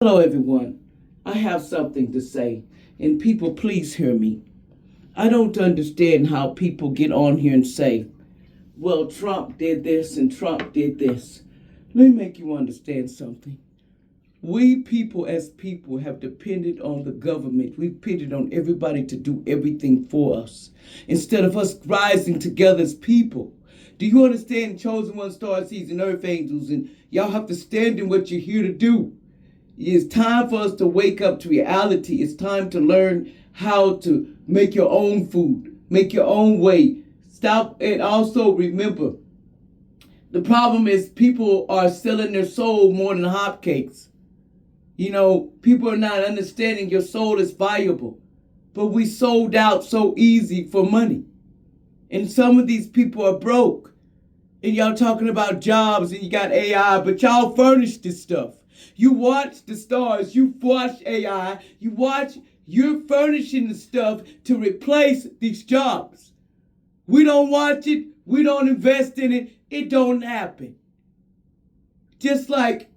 Hello, everyone. I have something to say, and people, please hear me. I don't understand how people get on here and say, well, Trump did this and Trump did this. Let me make you understand something. We people, as people, have depended on the government. We've depended on everybody to do everything for us instead of us rising together as people. Do you understand? Chosen One, Star Seeds, and Earth Angels, and y'all have to stand in what you're here to do. It's time for us to wake up to reality. It's time to learn how to make your own food, make your own way. Stop, and also remember, the problem is people are selling their soul more than hotcakes. People are not understanding your soul is valuable, but we sold out so easy for money. And some of these people are broke. And y'all talking about jobs and you got AI, but y'all furnish this stuff. You watch the stars, you watch AI, you're furnishing the stuff to replace these jobs. We don't watch it, we don't invest in it, it don't happen. Just like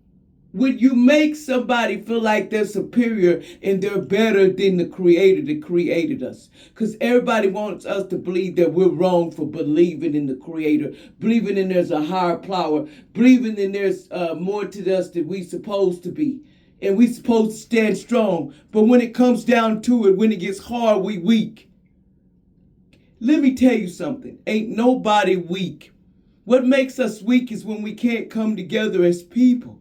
when you make somebody feel like they're superior and they're better than the creator that created us. Because everybody wants us to believe that we're wrong for believing in the creator, believing in there's a higher power, believing in there's more to us than we supposed to be. And we supposed to stand strong. But when it comes down to it, when it gets hard, we weak. Let me tell you something. Ain't nobody weak. What makes us weak is when we can't come together as people.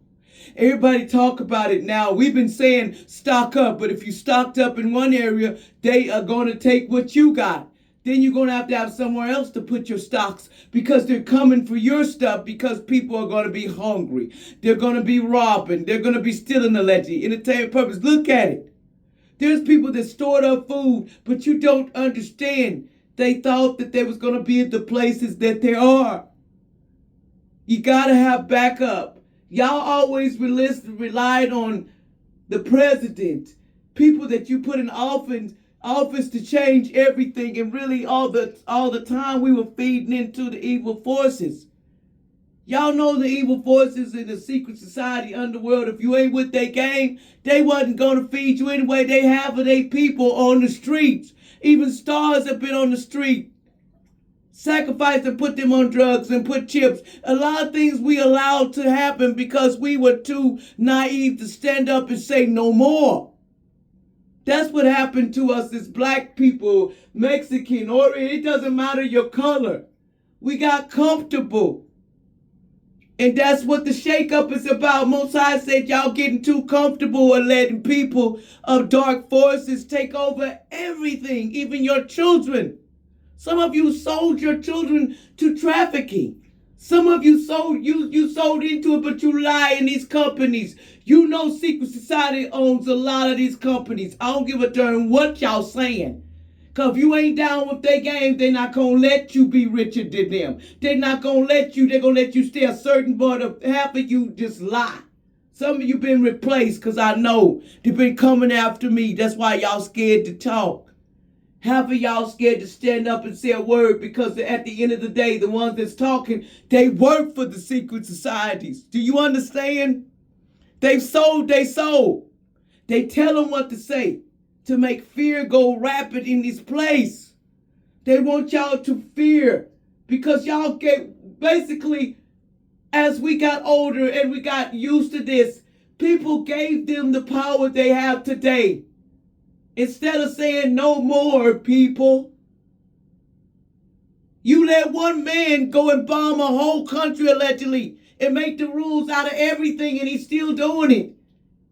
Everybody talk about it now. We've been saying stock up, but if you stocked up in one area, they are going to take what you got. Then you're going to have somewhere else to put your stocks because they're coming for your stuff because people are going to be hungry. They're going to be robbing. They're going to be stealing allegedly. Entertainment purpose. Look at it. There's people that stored up food, but you don't understand. They thought that they was going to be at the places that they are. You got to have backup. Y'all always relied on the president, people that you put in office to change everything, and really all the time we were feeding into the evil forces. Y'all know the evil forces in the secret society underworld. If you ain't with their game, they wasn't gonna feed you anyway. They have their people on the streets. Even stars have been on the street. Sacrifice and put them on drugs and put chips. A lot of things we allowed to happen because we were too naive to stand up and say no more. That's what happened to us as black people, Mexican, or it doesn't matter your color. We got comfortable. And that's what the shakeup is about. Most High said y'all getting too comfortable and letting people of dark forces take over everything, even your children. Some of you sold your children to trafficking. Some of you sold into it, but you lie in these companies. You know secret society owns a lot of these companies. I don't give a darn what y'all saying. Because if you ain't down with their game, they're not going to let you be richer than them. They're not going to let you. They're going to let you stay a certain, but half of you just lie. Some of you been replaced because I know they've been coming after me. That's why y'all scared to talk. Half of y'all scared to stand up and say a word because at the end of the day, the ones that's talking, they work for the secret societies. Do you understand? They've sold their soul. They tell them what to say to make fear go rapid in this place. They want y'all to fear because y'all get basically, as we got older and we got used to this, people gave them the power they have today. Instead of saying no more, people, you let one man go and bomb a whole country allegedly and make the rules out of everything, and he's still doing it.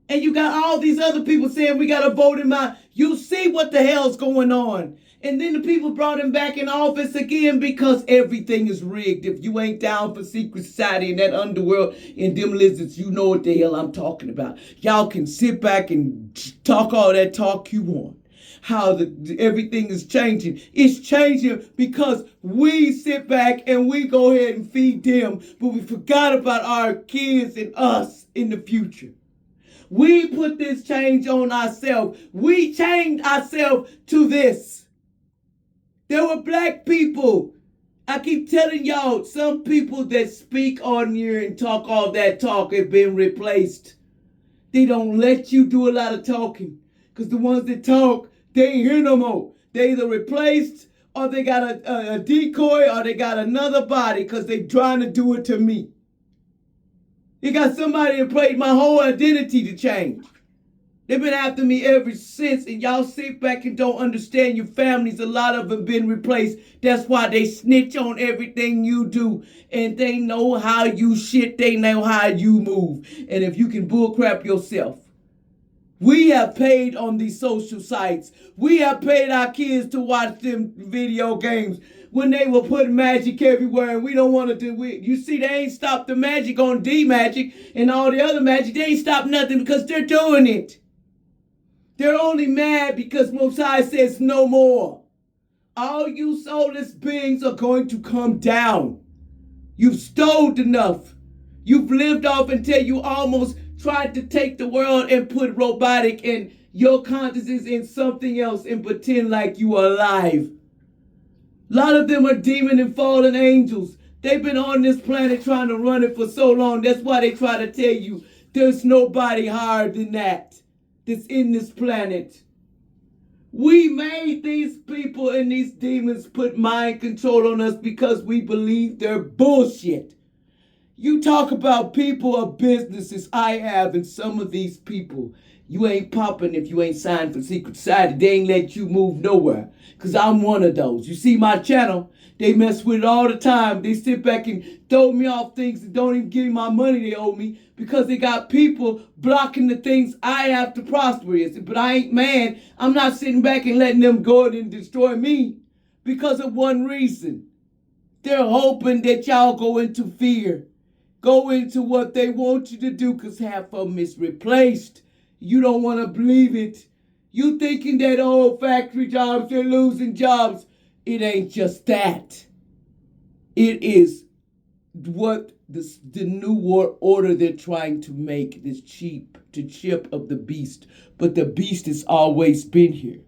And you got all these other people saying we got to vote him out. You see what the hell's going on. And then the people brought him back in office again because everything is rigged. If you ain't down for secret society and that underworld and them lizards, you know what the hell I'm talking about. Y'all can sit back and talk all that talk you want. How everything is changing. It's changing because we sit back and we go ahead and feed them, but we forgot about our kids and us in the future. We put this change on ourselves. We changed ourselves to this. There were black people. I keep telling y'all, some people that speak on here and talk all that talk have been replaced. They don't let you do a lot of talking. Because the ones that talk, they ain't here no more. They either replaced or they got a decoy or they got another body because they trying to do it to me. You got somebody that played my whole identity to change. They've been after me ever since, and y'all sit back and don't understand your families. A lot of them been replaced. That's why they snitch on everything you do, and they know how you shit. They know how you move, and if you can bullcrap yourself. We have paid on these social sites. We have paid our kids to watch them video games when they were putting magic everywhere, and we don't want to do it. You see, they ain't stopped the magic on D-Magic and all the other magic. They ain't stopped nothing because they're doing it. They're only mad because Most High says no more. All you soulless beings are going to come down. You've stole enough. You've lived off until you almost tried to take the world and put robotic and your consciousness in something else and pretend like you are alive. A lot of them are demon and fallen angels. They've been on this planet trying to run it for so long. That's why they try to tell you there's nobody higher than that that's in this planet. We made these people and these demons put mind control on us because we believe they're bullshit. You talk about people or businesses I have, and some of these people, you ain't popping if you ain't signed for Secret Society. They ain't let you move nowhere, because I'm one of those. You see my channel, they mess with it all the time. They sit back and throw me off things and don't even give me my money they owe me because they got people blocking the things I have to prosper in. But I ain't mad. I'm not sitting back and letting them go and destroy me because of one reason. They're hoping that y'all go into fear. Go into what they want you to do because half of them is replaced. You don't want to believe it. You thinking that old factory jobs, they're losing jobs. It ain't just that. It is what the new world order they're trying to make, this chip of the beast. But the beast has always been here.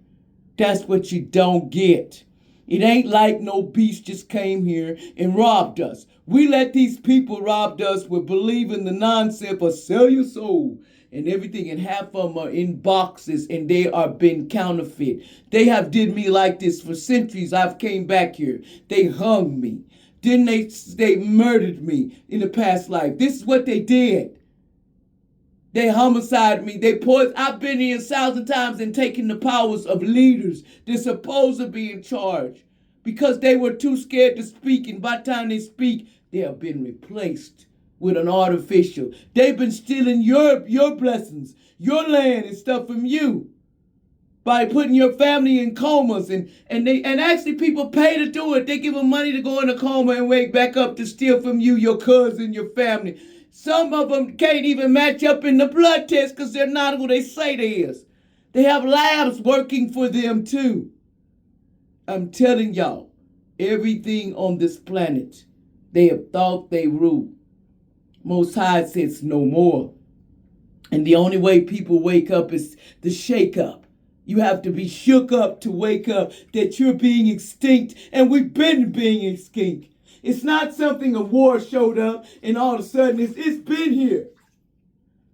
That's what you don't get. It ain't like no beast just came here and robbed us. We let these people rob us with believing the nonsense or sell your soul and everything, and half of them are in boxes and they are being counterfeit. They have did me like this for centuries. I've came back here. They hung me. Then they murdered me in the past life. This is what they did. They homicided me. They poisoned. I've been here 1,000 times and taken the powers of leaders. They're supposed to be in charge because they were too scared to speak. And by the time they speak, they have been replaced with an artificial. They've been stealing your blessings, your land and stuff from you by putting your family in comas. And actually people pay to do it. They give them money to go in a coma and wake back up to steal from you, your cousin, your family. Some of them can't even match up in the blood test because they're not who they say they is. They have labs working for them too. I'm telling y'all, everything on this planet, they have thought they rule. Most High says no more. And the only way people wake up is the shake up. You have to be shook up to wake up that you're being extinct, and we've been being extinct. It's not something a war showed up and all of a sudden it's been here.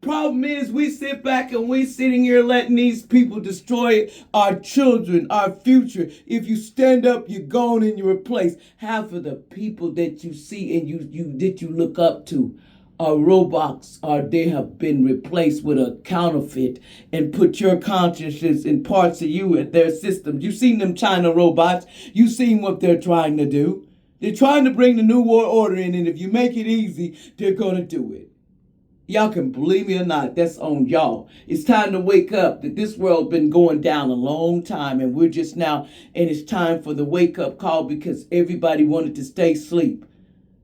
Problem is we sit back and we sitting here letting these people destroy our children, our future. If you stand up, you're gone and you're replaced. Half of the people that you see and you look up to are robots, or they have been replaced with a counterfeit and put your consciousness and parts of you in their systems. You've seen them China robots. You've seen what they're trying to do. They're trying to bring the New World Order in, and if you make it easy, they're going to do it. Y'all can believe me or not, that's on y'all. It's time to wake up that this world been going down a long time, and we're just now, and it's time for the wake-up call because everybody wanted to stay asleep.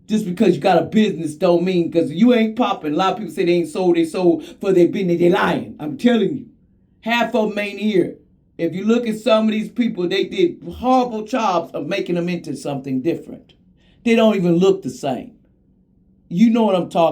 Just because you got a business don't mean, because you ain't popping. A lot of people say they ain't sold their soul for their business. They're lying. I'm telling you. Half of them ain't here. If you look at some of these people, they did horrible jobs of making them into something different. They don't even look the same. You know what I'm talking about.